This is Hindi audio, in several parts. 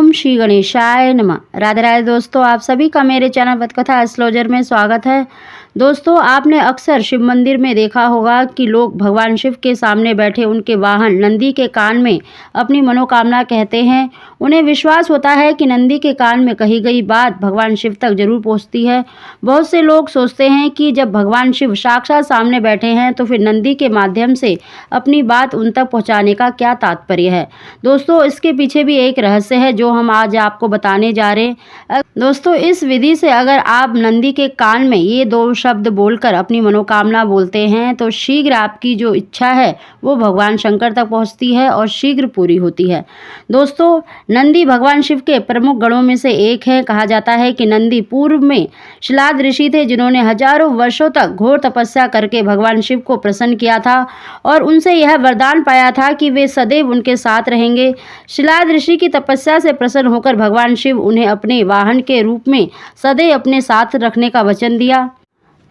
ओम श्री गणेशाय नमः। राधे राधे दोस्तों, आप सभी का मेरे चैनल वतकथा एस्ट्रोलॉजर में स्वागत है। दोस्तों, आपने अक्सर शिव मंदिर में देखा होगा कि लोग भगवान शिव के सामने बैठे उनके वाहन नंदी के कान में अपनी मनोकामना कहते हैं। उन्हें विश्वास होता है कि नंदी के कान में कही गई बात भगवान शिव तक जरूर पहुंचती है। बहुत से लोग सोचते हैं कि जब भगवान शिव साक्षात सामने बैठे हैं तो फिर नंदी के माध्यम से अपनी बात उन तक पहुँचाने का क्या तात्पर्य है। दोस्तों, इसके पीछे भी एक रहस्य है जो हम आज आपको बताने जा रहे हैं। दोस्तों, इस विधि से अगर आप नंदी के कान में ये दो शब्द बोलकर अपनी मनोकामना बोलते हैं तो शीघ्र आपकी जो इच्छा है वो भगवान शंकर तक पहुंचती है और शीघ्र पूरी होती है। दोस्तों, नंदी भगवान शिव के प्रमुख गणों में से एक है। कहा जाता है कि नंदी पूर्व में शिलाद ऋषि थे जिन्होंने हजारों वर्षों तक घोर तपस्या करके भगवान शिव को प्रसन्न किया था और उनसे यह वरदान पाया था कि वे सदैव उनके साथ रहेंगे। शिलाद ऋषि की तपस्या से प्रसन्न होकर भगवान शिव उन्हें अपने वाहन के रूप में सदैव अपने साथ रखने का वचन दिया।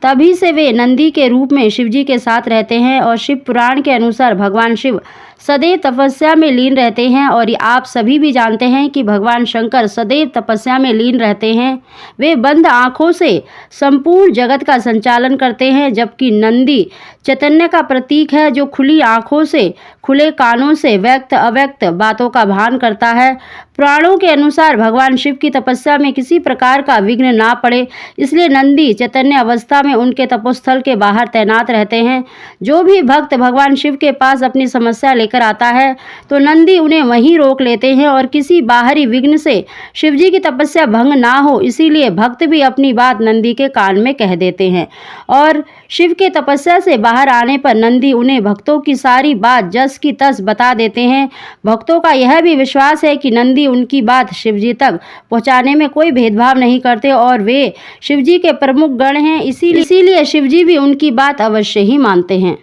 तभी से वे नंदी के रूप में शिवजी के साथ रहते हैं और शिव पुराण के अनुसार भगवान शिव सदैव तपस्या में लीन रहते हैं। और आप सभी भी जानते हैं कि भगवान शंकर सदैव तपस्या में लीन रहते हैं। वे बंद आँखों से संपूर्ण जगत का संचालन करते हैं, जबकि नंदी चैतन्य का प्रतीक है जो खुली आँखों से खुले कानों से व्यक्त अव्यक्त बातों का भान करता है। पुराणों के अनुसार भगवान शिव की तपस्या में किसी प्रकार का विघ्न ना पड़े, इसलिए नंदी चैतन्य अवस्था में उनके तपोस्थल के बाहर तैनात रहते हैं। जो भी भक्त भगवान शिव के पास अपनी समस्या लेकर आता है तो नंदी उन्हें वहीं रोक लेते हैं और किसी बाहरी विघ्न से शिवजी की तपस्या भंग ना हो, इसीलिए भक्त भी अपनी बात नंदी के कान में कह देते हैं। और शिव के तपस्या से बाहर आने पर नंदी उन्हें भक्तों की सारी बात जस की तस बता देते हैं। भक्तों का यह भी विश्वास है कि नंदी उनकी बात शिवजी तक पहुंचाने में कोई भेदभाव नहीं करते और वे शिवजी के प्रमुख गण हैं, इसीलिए शिवजी भी उनकी बात अवश्य ही मानते हैं।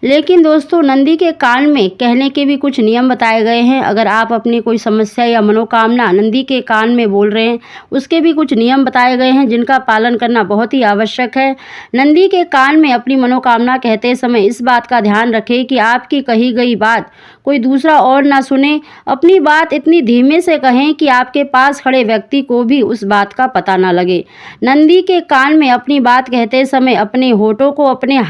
लेकिन दोस्तों, नंदी के कान में कहने के भी कुछ नियम बताए गए हैं। अगर आप अपनी कोई समस्या या मनोकामना नंदी के कान में बोल रहे हैं, उसके भी कुछ नियम बताए गए हैं जिनका पालन करना बहुत ही आवश्यक है। नंदी के कान में अपनी मनोकामना कहते समय इस बात का ध्यान रखें कि आपकी कही गई बात कोई दूसरा और ना सुने। अपनी बात इतनी धीमे से कहें कि आपके पास खड़े व्यक्ति को भी उस बात का पता ना लगे। नंदी के कान में अपनी बात कहते समय अपने होठों को अपने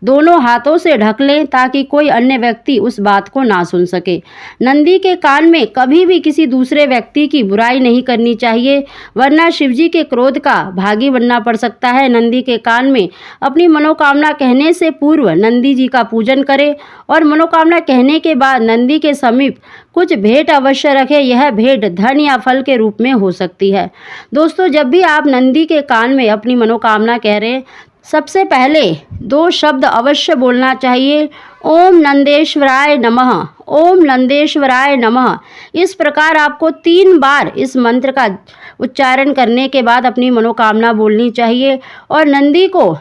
दोनों हाथों से ढक लें ताकि कोई अन्य व्यक्ति उस बात को ना सुन सके। नंदी के कान में कभी भी किसी दूसरे व्यक्ति की बुराई नहीं करनी चाहिए, वरना शिवजी के क्रोध का भागी बनना पड़ सकता है। नंदी के कान में अपनी मनोकामना कहने से पूर्व नंदी जी का पूजन करें और मनोकामना कहने के बाद नंदी के समीप कुछ भेंट अवश्य रखें। यह भेंट धन या फल के रूप में हो सकती है। दोस्तों, जब भी आप नंदी के कान में अपनी मनोकामना कह रहे हैं, सबसे पहले दो शब्द अवश्य बोलना चाहिए, ओम नंदेश्वराय नमः, ओम नंदेश्वराय नमः। इस प्रकार आपको 3 बार इस मंत्र का उच्चारण करने के बाद अपनी मनोकामना बोलनी चाहिए और नंदी को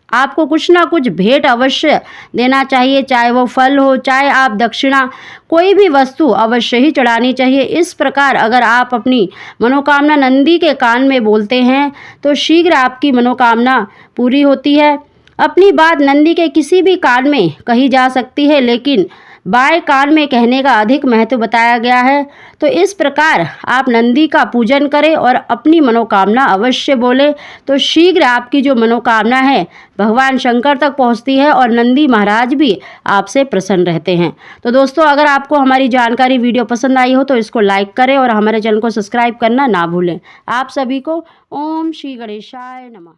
आपको कुछ ना कुछ भेंट अवश्य देना चाहिए, चाहे वो फल हो, चाहे आप दक्षिणा, कोई भी वस्तु अवश्य ही चढ़ानी चाहिए। इस प्रकार अगर आप अपनी मनोकामना नंदी के कान में बोलते हैं तो शीघ्र आपकी मनोकामना पूरी होती है। अपनी बात नंदी के किसी भी कान में कही जा सकती है, लेकिन बाएं कान में कहने का अधिक महत्व बताया गया है। तो इस प्रकार आप नंदी का पूजन करें और अपनी मनोकामना अवश्य बोलें, तो शीघ्र आपकी जो मनोकामना है भगवान शंकर तक पहुंचती है और नंदी महाराज भी आपसे प्रसन्न रहते हैं। तो दोस्तों, अगर आपको हमारी जानकारी वीडियो पसंद आई हो तो इसको लाइक करें और हमारे चैनल को सब्सक्राइब करना ना भूलें। आप सभी को ओम श्री गणेशाय नमः।